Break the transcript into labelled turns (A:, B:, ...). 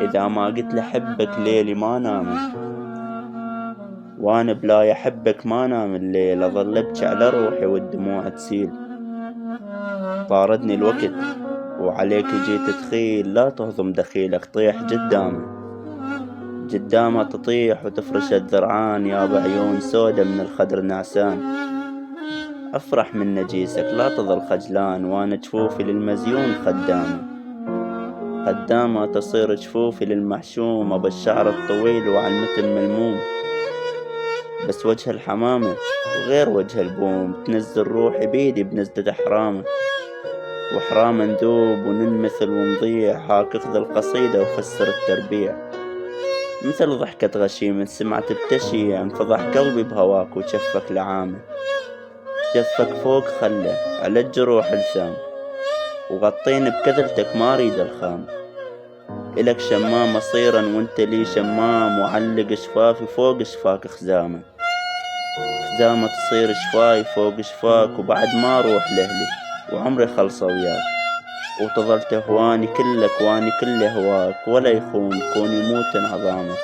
A: إذا ما قلت لحبك ليلي ما نام، وانا بلا يحبك ما نام الليل، اظل ابكي على روحي والدموع تسيل. طاردني الوقت وعليك جيت تخيل، لا تهضم دخيلك طيح قدامه تطيح وتفرش الذرعان، يا بعيون سودا من الخدر نعسان. افرح من نجيسك لا تظل خجلان، وانا جفوفي للمزيون خدامة تصير جفوفي للمحشومة بالشعر الطويل وعلمة الملموم. بس وجه الحمامة وغير وجه البوم، تنزل روحي بيدي بنزلة حرامة، وحرام ندوب وننمثل ونضيع. هاك اخذ القصيدة وفسر التربيع، مثل ضحكة غشيم سمعت بتشي، انفضح قلبي بهواك وجفك لعامة. جفك فوق خله على الجروح لثام، وغطيني بكذلتك ما اريد الخام. إلك شمام مصيرا وانت لي شمام، وعلق شفافي فوق شفاك خزامة تصير شفاي فوق شفاك، وبعد ما اروح لأهلي وعمري خلصة وياك. وتظل تهواني كلك واني كل هواك، ولا يخون كون يموت انعظامه.